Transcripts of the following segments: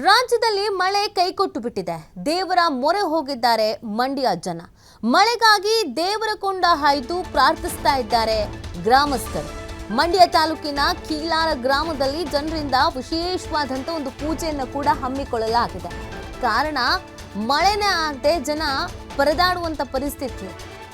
ರಾಜ್ಯದಲ್ಲಿ ಮಳೆ ಕೈಕೊಟ್ಟು ಬಿಟ್ಟಿದೆ. ದೇವರ ಮೊರೆ ಹೋಗಿದ್ದಾರೆ ಮಂಡ್ಯ ಜನ. ಮಳೆಗಾಗಿ ದೇವರ ಕೊಂಡ ಹಾಯ್ದು ಪ್ರಾರ್ಥಿಸ್ತಾ ಇದ್ದಾರೆ ಗ್ರಾಮಸ್ಥರು. ಮಂಡ್ಯ ತಾಲೂಕಿನ ಕೀಲಾರ ಗ್ರಾಮದಲ್ಲಿ ಜನರಿಂದ ವಿಶೇಷವಾದಂತ ಒಂದು ಪೂಜೆಯನ್ನು ಕೂಡ ಹಮ್ಮಿಕೊಳ್ಳಲಾಗಿದೆ. ಕಾರಣ ಮಳೆನೇ ಆಗದೆ ಜನ ಪರದಾಡುವಂತ ಪರಿಸ್ಥಿತಿ.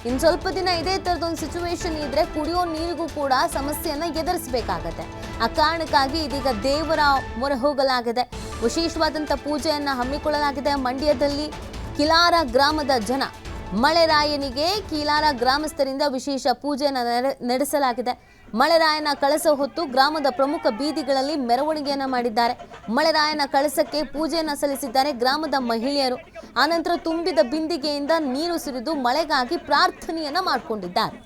ಇನ್ನು ಸ್ವಲ್ಪ ದಿನ ಇದೇ ತರದೊಂದು ಸಿಚುವೇಶನ್ ಇದ್ರೆ ಕುಡಿಯೋ ನೀರಿಗೂ ಕೂಡ ಸಮಸ್ಯೆಯನ್ನ ಎದುರಿಸಬೇಕಾಗತ್ತೆ. ಆ ಕಾರಣಕ್ಕಾಗಿ ಇದೀಗ ದೇವರ ಮೊರೆ ಹೋಗಲಾಗಿದೆ. ವಿಶೇಷವಾದಂಥ ಪೂಜೆಯನ್ನ ಹಮ್ಮಿಕೊಳ್ಳಲಾಗಿದೆ. ಮಂಡ್ಯದಲ್ಲಿ ಕೀಲಾರ ಗ್ರಾಮದ ಜನ ಮಳೆರಾಯನಿಗೆ ಕೀಲಾರ ಗ್ರಾಮಸ್ಥರಿಂದ ವಿಶೇಷ ಪೂಜೆಯನ್ನು ನಡೆಸಲಾಗಿದೆ. ಮಳೆರಾಯನ ಕಳಸ ಹೊತ್ತು ಗ್ರಾಮದ ಪ್ರಮುಖ ಬೀದಿಗಳಲ್ಲಿ ಮೆರವಣಿಗೆಯನ್ನ ಮಾಡಿದ್ದಾರೆ. ಮಳೆರಾಯನ ಕಳಸಕ್ಕೆ ಪೂಜೆಯನ್ನ ಸಲ್ಲಿಸಿದ್ದಾರೆ ಗ್ರಾಮದ ಮಹಿಳೆಯರು. ಆನಂತರ ತುಂಬಿದ ಬಿಂದಿಗೆಯಿಂದ ನೀರು ಸುರಿದು ಮಳೆಗಾಗಿ ಪ್ರಾರ್ಥನೆಯನ್ನ ಮಾಡಿಕೊಂಡಿದ್ದಾರೆ.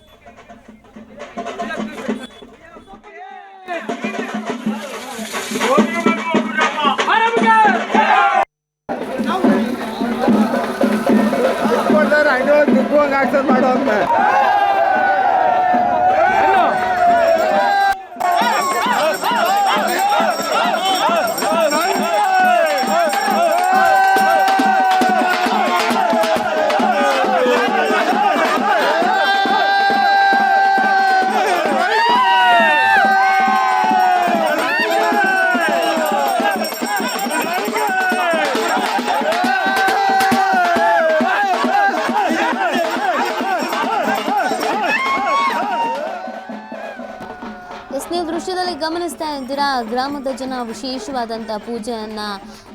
ನೀವು ದೃಶ್ಯದಲ್ಲಿ ಗಮನಿಸ್ತಾ ಇದ್ದೀರಾ, ಗ್ರಾಮದ ಜನ ವಿಶೇಷವಾದಂಥ ಪೂಜೆಯನ್ನು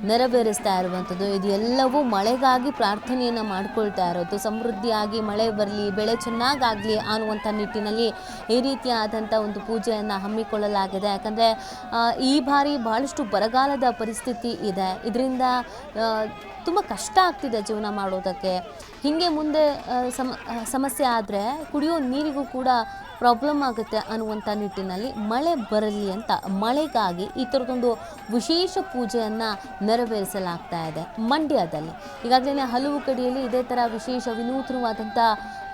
ನೆರವೇರಿಸ್ತಾ ಇರುವಂಥದ್ದು. ಇದೆಲ್ಲವೂ ಮಳೆಗಾಗಿ ಪ್ರಾರ್ಥನೆಯನ್ನು ಮಾಡ್ಕೊಳ್ತಾ ಇರೋದು. ಸಮೃದ್ಧಿಯಾಗಿ ಮಳೆ ಬರಲಿ, ಬೆಳೆ ಚೆನ್ನಾಗಾಗಲಿ ಅನ್ನುವಂಥ ನಿಟ್ಟಿನಲ್ಲಿ ಈ ರೀತಿಯಾದಂಥ ಒಂದು ಪೂಜೆಯನ್ನು ಹಮ್ಮಿಕೊಳ್ಳಲಾಗಿದೆ. ಯಾಕಂದರೆ ಈ ಬಾರಿ ಭಾಳಷ್ಟು ಬರಗಾಲದ ಪರಿಸ್ಥಿತಿ ಇದೆ. ಇದರಿಂದ ತುಂಬ ಕಷ್ಟ ಆಗ್ತಿದೆ ಜೀವನ ಮಾಡೋದಕ್ಕೆ. ಹೀಗೆ ಮುಂದೆ ಸಮಸ್ಯೆ ಆದರೆ ಕುಡಿಯೋ ನೀರಿಗೂ ಕೂಡ ಪ್ರಾಬ್ಲಮ್ ಆಗುತ್ತೆ ಅನ್ನುವಂಥ ನಿಟ್ಟಿನಲ್ಲಿ ಮಳೆ ಬರಲಿ ಅಂತ ಮಳೆಗಾಗಿ ಈ ಥರದೊಂದು ವಿಶೇಷ ಪೂಜೆಯನ್ನು ನೆರವೇರಿಸಲಾಗ್ತಾ ಇದೆ ಮಂಡ್ಯದಲ್ಲಿ. ಈಗಾಗಲೇ ಹಲವು ಕಡೆಯಲ್ಲಿ ಇದೇ ಥರ ವಿಶೇಷ ವಿನೂತನವಾದಂಥ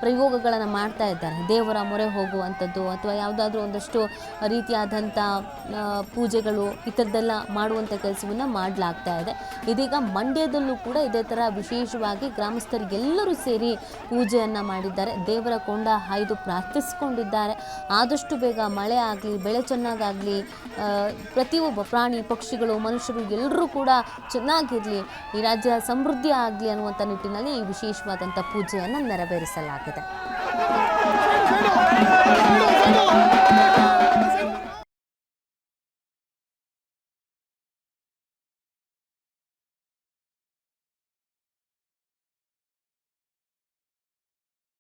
ಪ್ರಯೋಗಗಳನ್ನು ಮಾಡ್ತಾ ಇದ್ದಾರೆ. ದೇವರ ಮೊರೆ ಹೋಗುವಂಥದ್ದು ಅಥವಾ ಯಾವುದಾದ್ರೂ ಒಂದಷ್ಟು ರೀತಿಯಾದಂಥ ಪೂಜೆಗಳು ಈ ಥರದ್ದೆಲ್ಲ ಮಾಡುವಂಥ ಕೆಲಸವನ್ನು ಮಾಡಲಾಗ್ತಾ ಇದೆ. ಇದೀಗ ಮಂಡ್ಯದಲ್ಲೂ ಕೂಡ ಇದೇ ಥರ ವಿಶೇಷವಾಗಿ ಗ್ರಾಮಸ್ಥರಿಗೆಲ್ಲರೂ ಸೇರಿ ಪೂಜೆಯನ್ನು ಮಾಡಿದ್ದಾರೆ. ದೇವರ ಕೊಂಡ ಹಾಯ್ದು ಪ್ರಾರ್ಥಿಸಿಕೊಂಡಿದ್ದಾರೆ. ಆದಷ್ಟು ಬೇಗ ಮಳೆ ಆಗಲಿ, ಬೆಳೆ ಚೆನ್ನಾಗಾಗಲಿ, ಪ್ರತಿಯೊಬ್ಬ ಪ್ರಾಣಿ ಪಕ್ಷಿಗಳು ಮನುಷ್ಯರು ಎಲ್ಲರೂ ಕೂಡ ಚೆನ್ನಾಗಿರಲಿ, ಈ ರಾಜ್ಯ ಸಮೃದ್ಧಿ ಆಗಲಿ ಅನ್ನುವಂಥ ನಿಟ್ಟಿನಲ್ಲಿ ಈ ವಿಶೇಷವಾದಂಥ ಪೂಜೆಯನ್ನು ನೆರವೇರಿಸಲಾಗಿದೆ.